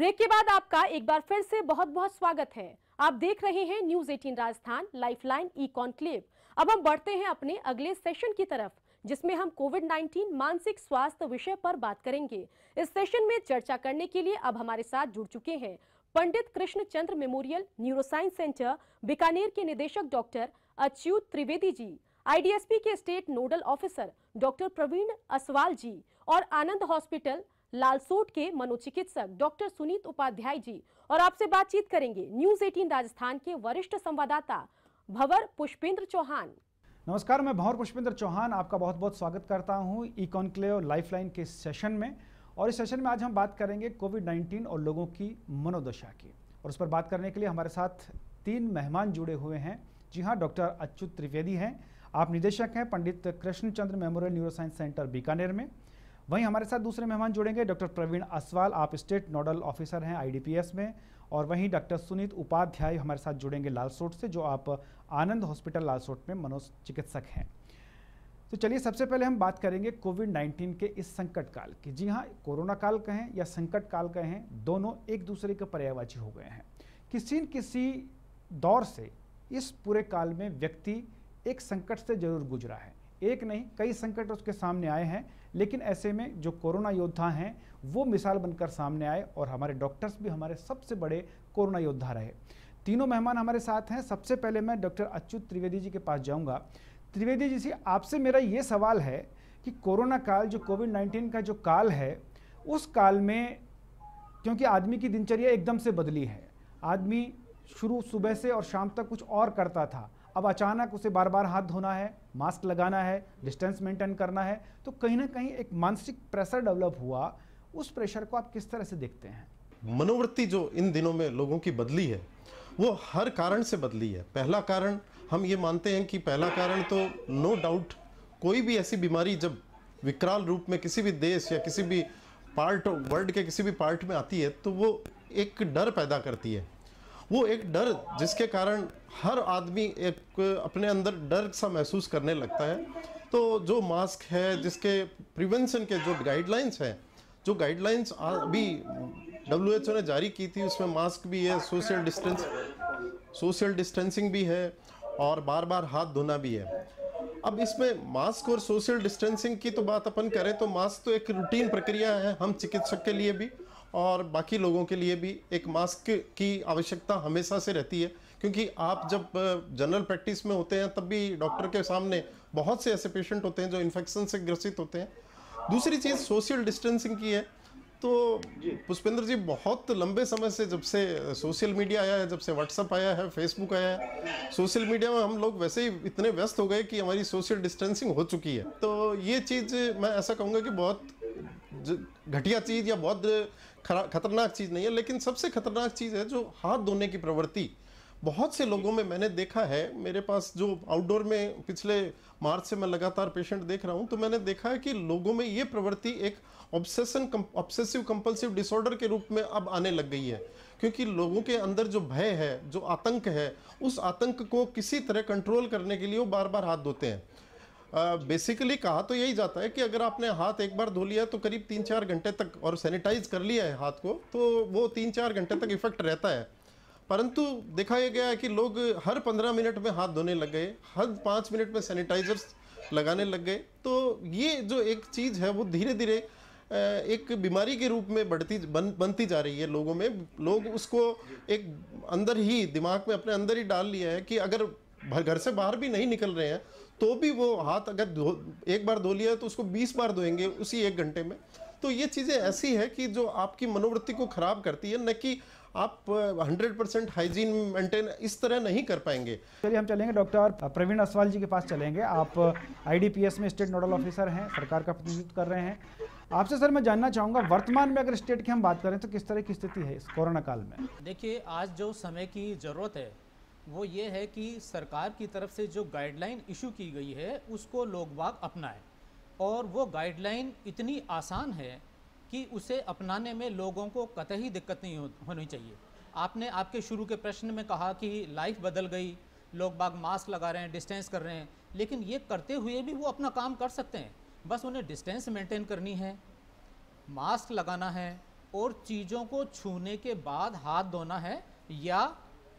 Break के बाद आपका एक बार फिर से बहुत बहुत स्वागत है। आप देख रहे हैं news 18 Rajasthan lifeline e conclave. अब हम बढ़ते हैं अपने अगले सेशन की तरफ, जिसमें हम कोविड-19 मानसिक स्वास्थ्य विषय पर बात करेंगे। इस सेशन में चर्चा करने के लिए अब हमारे साथ जुड़ चुके हैं Pandit Krishnachandra memorial neuroscience centre Bikaner के निदेशक डॉक्टर अच्युत त्रिवेदी जी, आईडीएसपी के state nodal officer doctor Praveen Aswal ji और आनंद हॉस्पिटल लालसोट के मनोचिकित्सक डॉक्टर सुनीत उपाध्याय जी। और आपसे बातचीत करेंगे न्यूज 18 राजस्थान के वरिष्ठ संवाददाता भंवर पुष्पेंद्र चौहान। नमस्कार, मैं भंवर पुष्पेंद्र चौहान आपका बहुत बहुत स्वागत करता हूं ई कॉन्क्लेव लाइफलाइन के सेशन में। और इस सेशन में आज हम बात करेंगे कोविड-19 और लोगों की मनोदशा की, और उस पर बात करने के लिए हमारे साथ 3 मेहमान जुड़े हुए हैं। जी हाँ, डॉक्टर अच्युत त्रिवेदी हैं, आप निदेशक हैं Pandit Krishnachandra memorial neuroscience centre Bikaner में। वहीं हमारे साथ दूसरे मेहमान जुड़ेंगे डॉक्टर प्रवीण असवाल, आप स्टेट नोडल ऑफिसर हैं आईडीपीएस में। और वहीं डॉक्टर सुनीत उपाध्याय हमारे साथ जुड़ेंगे लालसोट से, जो आप आनंद हॉस्पिटल लालसोट में मनोचिकित्सक हैं। तो चलिए सबसे पहले हम बात करेंगे कोविड-19 के इस संकट काल की। जी हाँ, कोरोना काल कहें या संकट काल कहें, दोनों एक दूसरे के पर्यायवाची हो गए हैं। किसी न किसी दौर से इस पूरे काल में व्यक्ति एक संकट से जरूर गुजरा है। एक नहीं, कई संकट उसके सामने आए हैं, लेकिन ऐसे में जो कोरोना योद्धा हैं वो मिसाल बनकर सामने आए, और हमारे डॉक्टर्स भी हमारे सबसे बड़े कोरोना योद्धा रहे। तीनों मेहमान हमारे साथ हैं। सबसे पहले मैं डॉक्टर अच्युत त्रिवेदी जी के पास जाऊंगा। त्रिवेदी जी से आपसे मेरा ये सवाल है कि कोरोना काल, जो कोविड-19 का जो काल है, उस काल में क्योंकि आदमी की दिनचर्या एकदम से बदली है, आदमी शुरू सुबह से और शाम तक कुछ और करता था, अब अचानक उसे बार बार हाथ धोना है, मास्क लगाना है, डिस्टेंस मेंटेन करना है, तो कहीं ना कहीं एक मानसिक प्रेशर डेवलप हुआ। उस प्रेशर को आप किस तरह से देखते हैं? मनोवृत्ति जो इन दिनों में लोगों की बदली है, वो हर कारण से बदली है। पहला कारण हम ये मानते हैं कि पहला कारण तो नो डाउट, कोई भी ऐसी बीमारी जब विकराल रूप में किसी भी देश या किसी भी पार्ट वर्ल्ड के किसी भी पार्ट में आती है, तो वो एक डर पैदा करती है। वो एक डर जिसके कारण हर आदमी एक अपने अंदर डर सा महसूस करने लगता है। तो जो मास्क है, जिसके प्रिवेंशन के जो गाइडलाइंस हैं, जो गाइडलाइंस अभी WHO ने जारी की थी, उसमें मास्क भी है, सोशल डिस्टेंसिंग भी है, और बार बार हाथ धोना भी है। अब इसमें मास्क और सोशल डिस्टेंसिंग की तो बात अपन करें तो मास्क तो एक रूटीन प्रक्रिया है, हम चिकित्सक के लिए भी और बाकी लोगों के लिए भी एक मास्क की आवश्यकता हमेशा से रहती है। क्योंकि आप जब जनरल प्रैक्टिस में होते हैं तब भी डॉक्टर के सामने बहुत से ऐसे पेशेंट होते हैं जो इन्फेक्शन से ग्रसित होते हैं। दूसरी चीज़ सोशल डिस्टेंसिंग की है। तो पुष्पेंद्र जी, बहुत लंबे समय से, जब से सोशल मीडिया आया है, जब से व्हाट्सएप आया है, फेसबुक आया है, सोशल मीडिया में हम लोग वैसे ही इतने व्यस्त हो गए कि हमारी सोशल डिस्टेंसिंग हो चुकी है। तो ये चीज़ मैं ऐसा कहूँगा कि बहुत घटिया चीज़ या बहुत खतरनाक चीज़ नहीं है, लेकिन सबसे खतरनाक चीज़ है जो हाथ धोने की प्रवृत्ति बहुत से लोगों में मैंने देखा है। मेरे पास जो आउटडोर में पिछले मार्च से मैं लगातार पेशेंट देख रहा हूं, तो मैंने देखा है कि लोगों में ये प्रवृत्ति एक ऑब्सेसिव कंपल्सिव डिसऑर्डर के रूप में अब आने लग गई है। क्योंकि लोगों के अंदर जो भय है, जो आतंक है, उस आतंक को किसी तरह कंट्रोल करने के लिए वो बार बार हाथ धोते हैं। बेसिकली कहा तो यही जाता है कि अगर आपने हाथ एक बार धो लिया तो करीब 3-4 घंटे तक, और सैनिटाइज कर लिया है हाथ को, तो वो 3-4 घंटे तक इफेक्ट रहता है। परंतु देखा यह गया है कि लोग हर 15 मिनट में हाथ धोने लग गए, हर 5 मिनट में सैनिटाइजर्स लगाने लग गए। तो ये जो एक चीज़ है वो धीरे धीरे एक बीमारी के रूप में बनती जा रही है लोगों में। लोग उसको एक अंदर ही, दिमाग में अपने अंदर ही डाल लिया है कि अगर घर से बाहर भी नहीं निकल रहे हैं तो भी वो हाथ अगर एक बार धो लिया है तो उसको 20 बार धोएंगे उसी 1 घंटे में। तो ये चीज़ें ऐसी है कि जो आपकी मनोवृत्ति को खराब करती है, न कि आप 100% हाइजीन मेंटेन इस तरह नहीं कर पाएंगे। चलिए हम चलेंगे डॉक्टर प्रवीण असवाल जी के पास चलेंगे। आप आईडीपीएस में स्टेट नोडल ऑफिसर हैं, सरकार का प्रतिनिधित्व कर रहे हैं। आपसे सर मैं जानना चाहूँगा, वर्तमान में अगर स्टेट की हम बात करें तो किस तरह की स्थिति है इस कोरोना काल में? देखिए, आज जो समय की ज़रूरत है वो ये है कि सरकार की तरफ से जो गाइडलाइन इशू की गई है उसको लोग बाग अपनाएं, और वो गाइडलाइन इतनी आसान है कि उसे अपनाने में लोगों को कतई दिक्कत नहीं होनी चाहिए। आपने आपके शुरू के प्रश्न में कहा कि लाइफ बदल गई, लोग बाग मास्क लगा रहे हैं, डिस्टेंस कर रहे हैं, लेकिन ये करते हुए भी वो अपना काम कर सकते हैं। बस उन्हें डिस्टेंस मेंटेन करनी है, मास्क लगाना है, और चीज़ों को छूने के बाद हाथ धोना है, या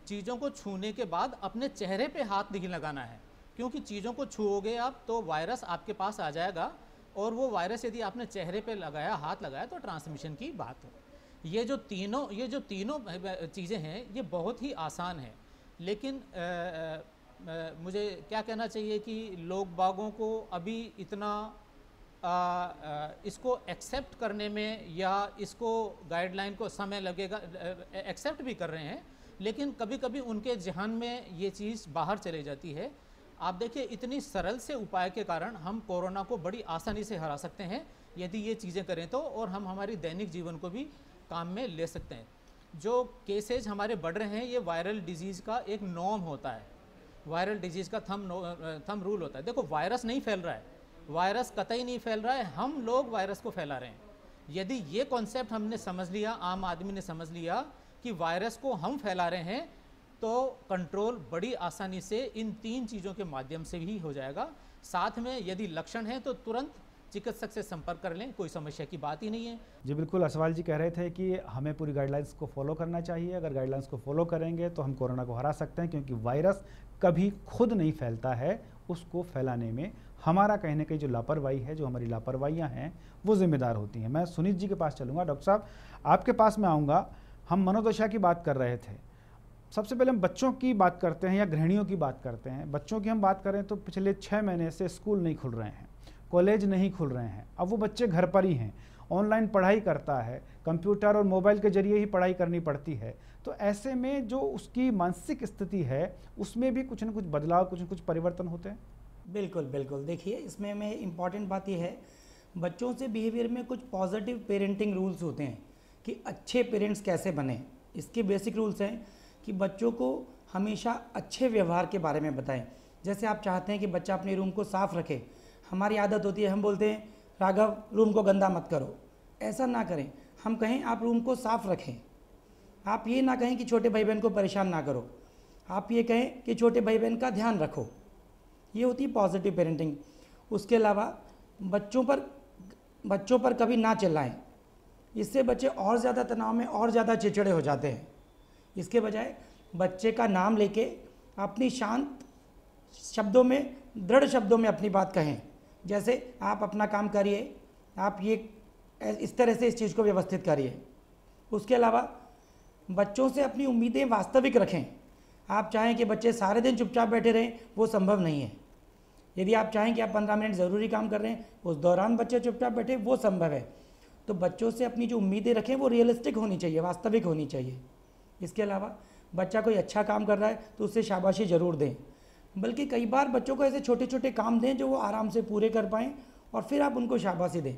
चीज़ों को छूने के बाद अपने चेहरे पे हाथ नहीं लगाना है, क्योंकि चीज़ों को छूओगे आप तो वायरस आपके पास आ जाएगा, और वो वायरस यदि आपने चेहरे पे लगाया, हाथ लगाया, तो ट्रांसमिशन की बात है। ये जो तीनों चीज़ें हैं ये बहुत ही आसान है, लेकिन मुझे क्या कहना चाहिए कि लोग बागों को अभी इतना इसको एक्सेप्ट करने में या इसको गाइडलाइन को समय लगेगा, एक्सेप्ट भी कर रहे हैं, लेकिन कभी कभी उनके जहन में ये चीज़ बाहर चले जाती है। आप देखिए, इतनी सरल से उपाय के कारण हम कोरोना को बड़ी आसानी से हरा सकते हैं यदि ये चीज़ें करें तो, और हम हमारी दैनिक जीवन को भी काम में ले सकते हैं। जो केसेज हमारे बढ़ रहे हैं, ये वायरल डिजीज़ का एक नॉर्म होता है, वायरल डिजीज़ का थंब रूल होता है। देखो, वायरस नहीं फैल रहा है, वायरस कतई नहीं फैल रहा है, हम लोग वायरस को फैला रहे हैं। यदि ये कॉन्सेप्ट हमने समझ लिया, आम आदमी ने समझ लिया कि वायरस को हम फैला रहे हैं, तो कंट्रोल बड़ी आसानी से इन 3 चीज़ों के माध्यम से भी हो जाएगा। साथ में यदि लक्षण है तो तुरंत चिकित्सक से संपर्क कर लें, कोई समस्या की बात ही नहीं है। जी बिल्कुल, असवाल जी कह रहे थे कि हमें पूरी गाइडलाइंस को फॉलो करना चाहिए। अगर गाइडलाइंस को फॉलो करेंगे तो हम कोरोना को हरा सकते हैं, क्योंकि वायरस कभी खुद नहीं फैलता है, उसको फैलाने में हमारा कहीं ना कहीं जो लापरवाही है, जो हमारी लापरवाहियाँ हैं, वो जिम्मेदार होती हैं। मैं सुनीत जी के पास चलूँगा। डॉक्टर साहब, आपके पास मैं आऊँगा। हम मनोदशा की बात कर रहे थे, सबसे पहले हम बच्चों की बात करते हैं या गृहिणियों की बात करते हैं। बच्चों की हम बात करें तो पिछले 6 महीने से स्कूल नहीं खुल रहे हैं, कॉलेज नहीं खुल रहे हैं, अब वो बच्चे घर पर ही हैं, ऑनलाइन पढ़ाई करता है, कंप्यूटर और मोबाइल के जरिए ही पढ़ाई करनी पड़ती है। तो ऐसे में जो उसकी मानसिक स्थिति है उसमें भी कुछ न कुछ बदलाव, कुछ न कुछ परिवर्तन होते हैं। बिल्कुल बिल्कुल, देखिए इसमें में इम्पॉर्टेंट बात यह है, बच्चों से बिहेवियर में कुछ पॉजिटिव पेरेंटिंग रूल्स होते हैं कि अच्छे पेरेंट्स कैसे बने। इसके बेसिक रूल्स हैं कि बच्चों को हमेशा अच्छे व्यवहार के बारे में बताएं। जैसे आप चाहते हैं कि बच्चा अपने रूम को साफ़ रखे, हमारी आदत होती है, हम बोलते हैं राघव रूम को गंदा मत करो, ऐसा ना करें। हम कहें आप रूम को साफ़ रखें। आप ये ना कहें कि छोटे भाई बहन को परेशान ना करो, आप ये कहें कि छोटे भाई बहन का ध्यान रखो। ये होती है पॉजिटिव पेरेंटिंग। उसके अलावा बच्चों पर कभी ना चिल्लाएं, इससे बच्चे और ज़्यादा तनाव में और ज़्यादा चिड़चिड़े हो जाते हैं। इसके बजाय बच्चे का नाम लेके अपनी शांत शब्दों में, दृढ़ शब्दों में अपनी बात कहें। जैसे आप अपना काम करिए, आप ये इस तरह से इस चीज़ को व्यवस्थित करिए। उसके अलावा बच्चों से अपनी उम्मीदें वास्तविक रखें। आप चाहें कि बच्चे सारे दिन चुपचाप बैठे रहें, वो संभव नहीं है। यदि आप चाहें कि आप 15 मिनट ज़रूरी काम कर रहे हैं, उस दौरान बच्चे चुपचाप बैठे, वो संभव है। तो बच्चों से अपनी जो उम्मीदें रखें वो रियलिस्टिक होनी चाहिए, वास्तविक होनी चाहिए। इसके अलावा बच्चा कोई अच्छा काम कर रहा है तो उससे शाबाशी ज़रूर दें, बल्कि कई बार बच्चों को ऐसे छोटे छोटे काम दें जो वो आराम से पूरे कर पाएँ, और फिर आप उनको शाबाशी दें।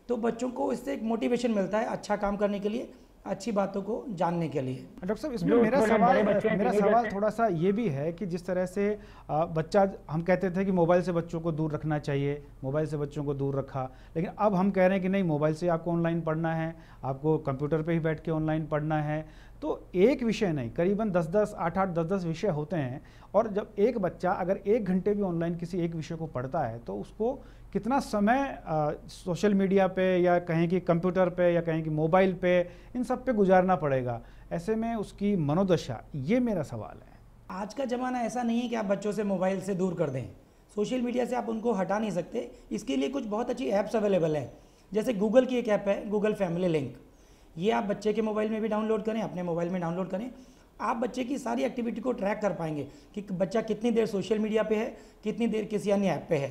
तो बच्चों को इससे एक मोटिवेशन मिलता है अच्छा काम करने के लिए, अच्छी बातों को जानने के लिए। डॉक्टर साहब, इसमें मेरा सवाल थोड़ा सा ये भी है कि जिस तरह से बच्चा, हम कहते थे कि मोबाइल से बच्चों को दूर रखना चाहिए, मोबाइल से बच्चों को दूर रखा, लेकिन अब हम कह रहे हैं कि नहीं, मोबाइल से आपको ऑनलाइन पढ़ना है, आपको कंप्यूटर पे ही बैठ के ऑनलाइन पढ़ना है। तो एक विषय नहीं, करीबन 10-10, 8-8, 10-10 विषय होते हैं, और जब एक बच्चा अगर 1 घंटे भी ऑनलाइन किसी एक विषय को पढ़ता है तो उसको कितना समय सोशल मीडिया पे, या कहें कि कंप्यूटर पे, या कहें कि मोबाइल पे, इन सब पे गुजारना पड़ेगा। ऐसे में उसकी मनोदशा, ये मेरा सवाल है। आज का ज़माना ऐसा नहीं है कि आप बच्चों से मोबाइल से दूर कर दें, सोशल मीडिया से आप उनको हटा नहीं सकते। इसके लिए कुछ बहुत अच्छी ऐप्स अवेलेबल हैं। जैसे गूगल की एक ऐप है, गूगल फैमिली लिंक। ये आप बच्चे के मोबाइल में भी डाउनलोड करें, अपने मोबाइल में डाउनलोड करें। आप बच्चे की सारी एक्टिविटी को ट्रैक कर पाएंगे कि बच्चा कितनी देर सोशल मीडिया पे है, कितनी देर किसी अन्य ऐप पे है।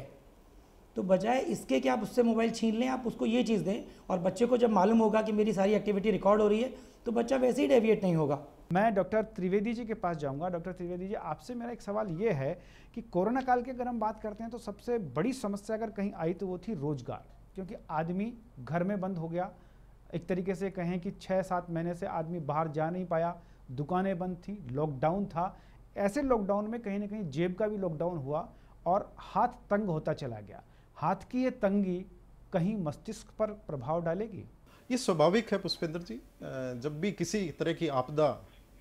तो बजाय इसके कि आप उससे मोबाइल छीन लें, आप उसको ये चीज़ दें, और बच्चे को जब मालूम होगा कि मेरी सारी एक्टिविटी रिकॉर्ड हो रही है, तो बच्चा वैसे ही डेविएट नहीं होगा। मैं डॉक्टर त्रिवेदी जी के पास जाऊंगा। डॉक्टर त्रिवेदी जी, आपसे मेरा एक सवाल ये है कि कोरोना काल की अगर हम बात करते हैं तो सबसे बड़ी समस्या अगर कहीं आई तो वो थी रोजगार, क्योंकि आदमी घर में बंद हो गया। एक तरीके से कहें कि 6-7 महीने से आदमी बाहर जा नहीं पाया, दुकानें बंद थी, लॉकडाउन था। ऐसे लॉकडाउन में कहीं ना कहीं जेब का भी लॉकडाउन हुआ और हाथ तंग होता चला गया। हाथ की ये तंगी कहीं मस्तिष्क पर प्रभाव डालेगी? ये स्वाभाविक है पुष्पेंद्र जी। जब भी किसी तरह की आपदा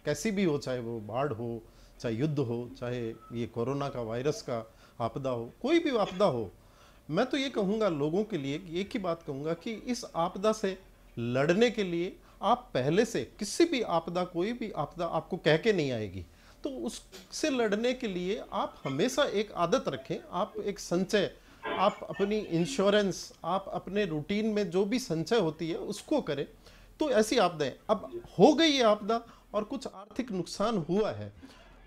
कैसी भी हो, चाहे वो बाढ़ हो, चाहे युद्ध हो, चाहे ये कोरोना का वायरस का आपदा हो, कोई भी आपदा हो, मैं तो ये कहूँगा लोगों के लिए, एक ही बात कहूँगा कि इस आपदा से लड़ने के लिए आप पहले से किसी भी आपदा, कोई भी आपदा आपको कह के नहीं आएगी, तो उससे लड़ने के लिए आप हमेशा एक आदत रखें, आप एक संचय, आप अपनी इंश्योरेंस, आप अपने रूटीन में जो भी संचय होती है उसको करें। तो ऐसी आपदाएं, अब हो गई ये आपदा और कुछ आर्थिक नुकसान हुआ है,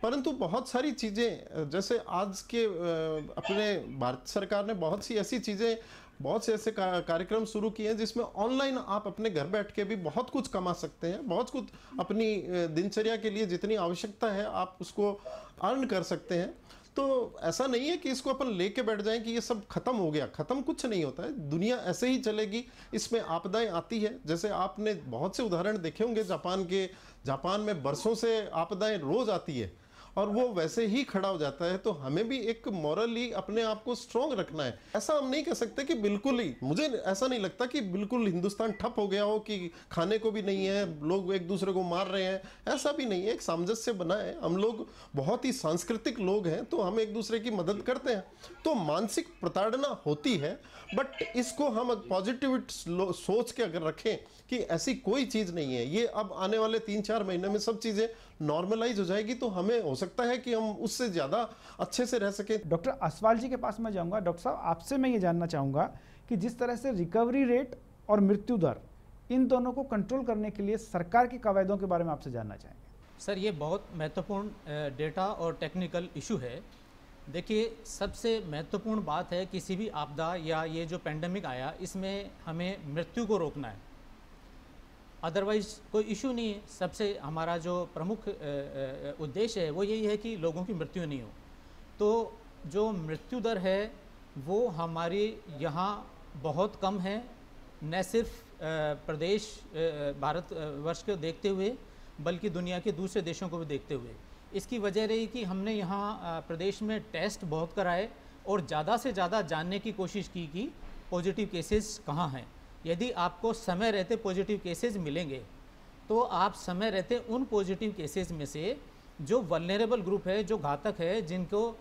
परंतु बहुत सारी चीज़ें, जैसे आज के अपने भारत सरकार ने बहुत सी ऐसी चीज़ें, बहुत से ऐसे कार्यक्रम शुरू किए हैं जिसमें ऑनलाइन आप अपने घर बैठ के भी बहुत कुछ कमा सकते हैं, बहुत कुछ अपनी दिनचर्या के लिए जितनी आवश्यकता है आप उसको अर्न कर सकते हैं। तो ऐसा नहीं है कि इसको अपन लेके बैठ जाएं कि ये सब खत्म हो गया, खत्म कुछ नहीं होता है, दुनिया ऐसे ही चलेगी, इसमें आपदाएं आती है। जैसे आपने बहुत से उदाहरण देखे होंगे जापान में बरसों से आपदाएं रोज आती है और वो वैसे ही खड़ा हो जाता है। तो हमें भी एक मॉरली अपने आप को स्ट्रॉन्ग रखना है। ऐसा हम नहीं कह सकते कि बिल्कुल ही, मुझे ऐसा नहीं लगता कि बिल्कुल हिंदुस्तान ठप हो गया हो, कि खाने को भी नहीं है, लोग एक दूसरे को मार रहे हैं, ऐसा भी नहीं है। एक सामंजस्य बना है, हम लोग बहुत ही सांस्कृतिक लोग हैं, तो हम एक दूसरे की मदद करते हैं। तो मानसिक प्रताड़ना होती है, बट इसको हम पॉजिटिव सोच के अगर रखें कि ऐसी कोई चीज़ नहीं है, ये अब आने वाले 3-4 महीने में सब चीज़ें नॉर्मलाइज हो जाएगी, तो हमें हो सकता है कि हम उससे ज़्यादा अच्छे से रह सकें। डॉक्टर असवाल जी के पास मैं जाऊंगा। डॉक्टर साहब, आपसे मैं ये जानना चाहूँगा कि जिस तरह से रिकवरी रेट और मृत्यु दर, इन दोनों को कंट्रोल करने के लिए सरकार की कवायदों के बारे में आपसे जानना चाहेंगे। सर, ये बहुत महत्वपूर्ण डेटा और टेक्निकल इशू है। देखिए, सबसे महत्वपूर्ण बात है किसी भी आपदा या ये जो पेंडेमिक आया, इसमें हमें मृत्यु को रोकना है, अदरवाइज कोई इशू नहीं है। सबसे हमारा जो प्रमुख उद्देश्य है वो यही है कि लोगों की मृत्यु नहीं हो। तो जो मृत्यु दर है वो हमारी यहाँ बहुत कम है, न सिर्फ प्रदेश भारत वर्ष को देखते हुए बल्कि दुनिया के दूसरे देशों को भी देखते हुए। इसकी वजह रही कि हमने यहाँ प्रदेश में टेस्ट बहुत कराए और ज़्यादा से ज़्यादा जानने की कोशिश की कि पॉजिटिव केसेस कहाँ हैं। यदि आपको समय रहते पॉजिटिव केसेस मिलेंगे तो आप समय रहते उन पॉजिटिव केसेस में से जो वल्नरेबल ग्रुप है, जो घातक है, जिनको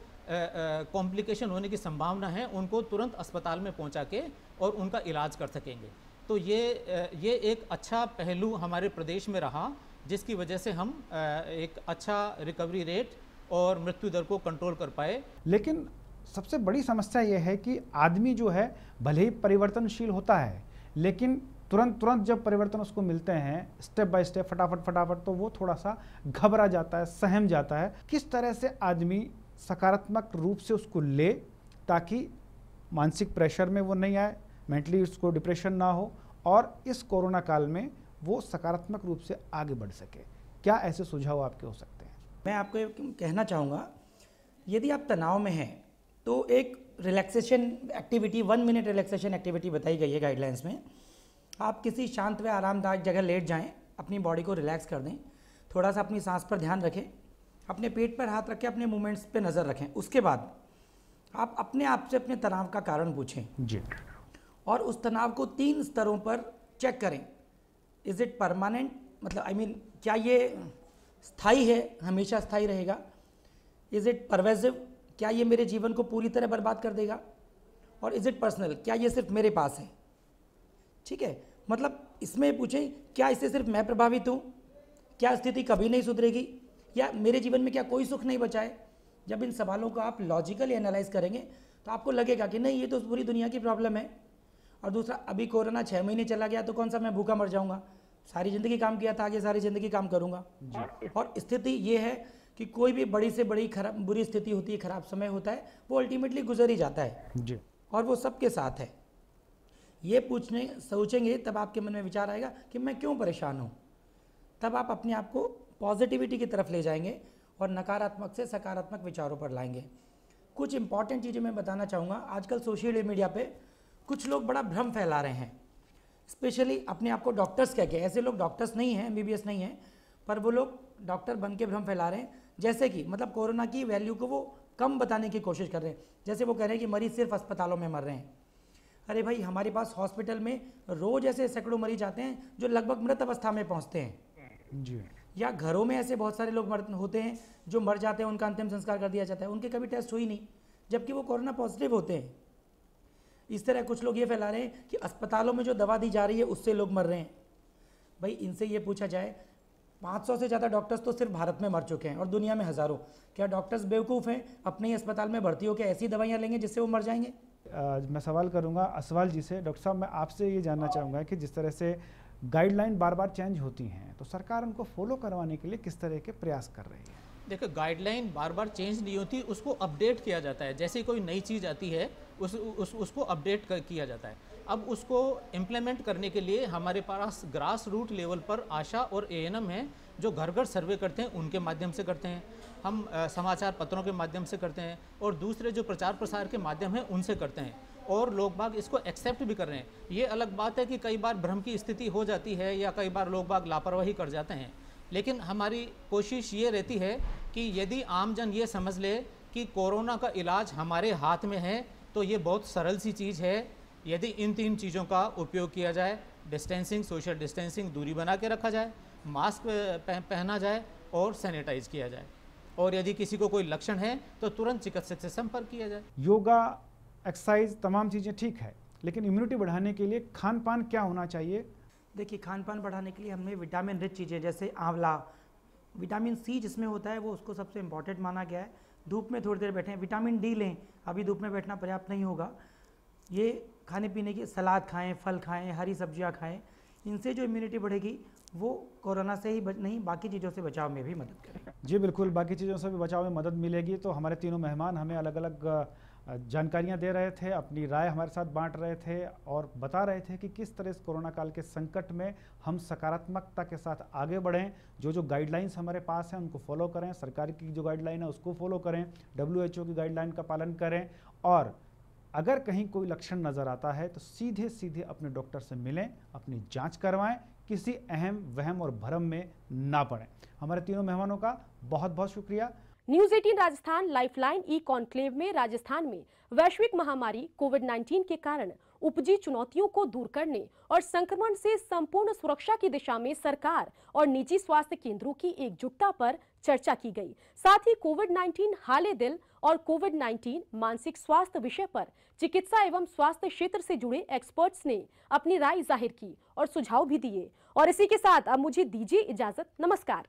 कॉम्प्लिकेशन होने की संभावना है, उनको तुरंत अस्पताल में पहुंचा के और उनका इलाज कर सकेंगे। तो ये एक अच्छा पहलू हमारे प्रदेश में रहा, जिसकी वजह से हम एक अच्छा रिकवरी रेट और मृत्यु दर को कंट्रोल कर पाए। लेकिन सबसे बड़ी समस्या यह है कि आदमी जो है भले ही परिवर्तनशील होता है, लेकिन तुरंत जब परिवर्तन उसको मिलते हैं स्टेप बाय स्टेप, फटाफट, तो वो थोड़ा सा घबरा जाता है, सहम जाता है। किस तरह से आदमी सकारात्मक रूप से उसको ले ताकि मानसिक प्रेशर में वो नहीं आए, मेंटली उसको डिप्रेशन ना हो और इस कोरोना काल में वो सकारात्मक रूप से आगे बढ़ सके? क्या ऐसे सुझाव आपके हो सकते हैं? मैं आपको कहना चाहूँगा, यदि आप तनाव में हैं तो एक relaxation activity, 1 minute relaxation activity बताई गई है गाइडलाइंस में। आप किसी शांत व आरामदायक जगह लेट जाएं, अपनी बॉडी को रिलैक्स कर दें, थोड़ा सा अपनी सांस पर ध्यान रखें, अपने पेट पर हाथ रखें, अपने मूवमेंट्स पे नज़र रखें। उसके बाद आप अपने आप से अपने तनाव का कारण पूछें जी, और उस तनाव को 3 स्तरों पर चेक करें। इज़ इट परमानेंट, मतलब क्या ये स्थायी है, हमेशा स्थायी रहेगा? इज़ इट परवेसिव, क्या ये मेरे जीवन को पूरी तरह बर्बाद कर देगा? और इज़ इट पर्सनल, क्या ये सिर्फ मेरे पास है? ठीक है, मतलब इसमें पूछें, क्या इससे सिर्फ मैं प्रभावित हूँ? क्या स्थिति कभी नहीं सुधरेगी? या मेरे जीवन में क्या कोई सुख नहीं बचा है? जब इन सवालों को आप लॉजिकली एनालाइज करेंगे तो आपको लगेगा कि नहीं, ये तो पूरी दुनिया की प्रॉब्लम है। और दूसरा, अभी कोरोना 6 महीने चला गया तो कौन सा मैं भूखा मर जाऊँगा? सारी ज़िंदगी काम किया था, आगे सारी ज़िंदगी काम करूँगा। और स्थिति ये है कि कोई भी बड़ी से बड़ी बुरी स्थिति होती है, खराब समय होता है, वो अल्टीमेटली गुजर ही जाता है जी, और वो सबके साथ है। ये सोचेंगे तब आपके मन में विचार आएगा कि मैं क्यों परेशान हूँ। तब आप अपने आप को पॉजिटिविटी की तरफ ले जाएंगे और नकारात्मक से सकारात्मक विचारों पर लाएंगे। कुछ इंपॉर्टेंट चीज़ें मैं बताना चाहूँगा। आजकल सोशल मीडिया पे कुछ लोग बड़ा भ्रम फैला रहे हैं, स्पेशली अपने आप को डॉक्टर्स कह के। ऐसे लोग डॉक्टर्स नहीं हैं, MBBS नहीं हैं, पर वो लोग डॉक्टर बन के भ्रम फैला रहे हैं। जैसे कि मतलब कोरोना की वैल्यू को वो कम बताने की कोशिश कर रहे हैं। जैसे वो कह रहे हैं कि मरीज़ सिर्फ अस्पतालों में मर रहे हैं। अरे भाई, हमारे पास हॉस्पिटल में रोज़ ऐसे सैकड़ों मरीज आते हैं जो लगभग मृत अवस्था में पहुंचते हैं जी, या घरों में ऐसे बहुत सारे लोग होते हैं जो मर जाते हैं, उनका अंतिम संस्कार कर दिया जाता है, उनके कभी टेस्ट हुई नहीं, जबकि वो कोरोना पॉजिटिव होते हैं। इस तरह कुछ लोग ये फैला रहे हैं कि अस्पतालों में जो दवा दी जा रही है उससे लोग मर रहे हैं। भाई इनसे ये पूछा जाए 500 से ज़्यादा डॉक्टर्स तो सिर्फ भारत में मर चुके हैं और दुनिया में हज़ारों। क्या डॉक्टर्स बेवकूफ़ हैं? अपने ही अस्पताल में भर्ती होकर ऐसी दवाइयाँ लेंगे जिससे वो मर जाएंगे? मैं सवाल करूंगा असवाल जी से। डॉक्टर साहब, मैं आपसे ये जानना चाहूँगा कि जिस तरह से गाइडलाइन बार बार चेंज होती हैं तो सरकार उनको फॉलो करवाने के लिए किस तरह के प्रयास कर रही है? देखो, गाइडलाइन बार बार चेंज नहीं होती, उसको अपडेट किया जाता है। जैसे कोई नई चीज़ आती है उसको अपडेट किया जाता है। अब उसको इम्प्लीमेंट करने के लिए हमारे पास ग्रास रूट लेवल पर आशा और एएनएम हैं जो घर घर सर्वे करते हैं, उनके माध्यम से करते हैं। हम समाचार पत्रों के माध्यम से करते हैं और दूसरे जो प्रचार प्रसार के माध्यम हैं उनसे करते हैं, और लोग बाग इसको एक्सेप्ट भी कर रहे हैं। ये अलग बात है कि कई बार भ्रम की स्थिति हो जाती है या कई बार लोग बाग लापरवाही कर जाते हैं, लेकिन हमारी कोशिश ये रहती है कि यदि आमजन ये समझ ले कि कोरोना का इलाज हमारे हाथ में है तो ये बहुत सरल सी चीज़ है। यदि इन 3 चीज़ों का उपयोग किया जाए, डिस्टेंसिंग, सोशल डिस्टेंसिंग, दूरी बना के रखा जाए, मास्क पहना जाए और सैनिटाइज किया जाए, और यदि किसी को कोई लक्षण है तो तुरंत चिकित्सक से संपर्क किया जाए। योगा, एक्सरसाइज, तमाम चीज़ें ठीक है, लेकिन इम्यूनिटी बढ़ाने के लिए खान पान क्या होना चाहिए? देखिए, खान पान बढ़ाने के लिए हमें विटामिन रिच चीज़ें जैसे आंवला, विटामिन सी जिसमें होता है वो उसको सबसे इम्पॉर्टेंट माना गया है। धूप में थोड़ी देर बैठें, विटामिन डी लें, अभी धूप में बैठना पर्याप्त नहीं होगा। ये खाने पीने की सलाद खाएं, फल खाएं, हरी सब्जियां खाएं, इनसे जो इम्यूनिटी बढ़ेगी वो कोरोना से ही नहीं बाकी चीज़ों से बचाव में भी मदद करेगा। जी बिल्कुल, बाकी चीज़ों से भी बचाव में मदद मिलेगी। तो हमारे तीनों मेहमान हमें अलग अलग जानकारियां दे रहे थे, अपनी राय हमारे साथ बांट रहे थे और बता रहे थे कि किस तरह इस कोरोना काल के संकट में हम सकारात्मकता के साथ आगे बढ़ें। जो गाइडलाइंस हमारे पास हैं उनको फॉलो करें, सरकार की जो गाइडलाइन है उसको फॉलो करें, WHO की गाइडलाइन का पालन करें, और अगर कहीं कोई लक्षण नज़र आता है तो सीधे सीधे अपने डॉक्टर से मिलें, अपनी जाँच करवाएँ, किसी अहम वहम और भ्रम में ना पड़ें। हमारे तीनों मेहमानों का बहुत बहुत शुक्रिया। News 18 Rajasthan lifeline e conclave में राजस्थान में वैश्विक महामारी कोविड-19 के कारण उपजी चुनौतियों को दूर करने और संक्रमण से संपूर्ण सुरक्षा की दिशा में सरकार और निजी स्वास्थ्य केंद्रों की एकजुटता पर चर्चा की गई। साथ ही कोविड-19 हाले दिल और कोविड-19 मानसिक स्वास्थ्य विषय पर चिकित्सा एवं स्वास्थ्य क्षेत्र से जुड़े एक्सपर्ट्स ने अपनी राय जाहिर की और सुझाव भी दिए। और इसी के साथ अब मुझे दीजिए इजाजत। नमस्कार।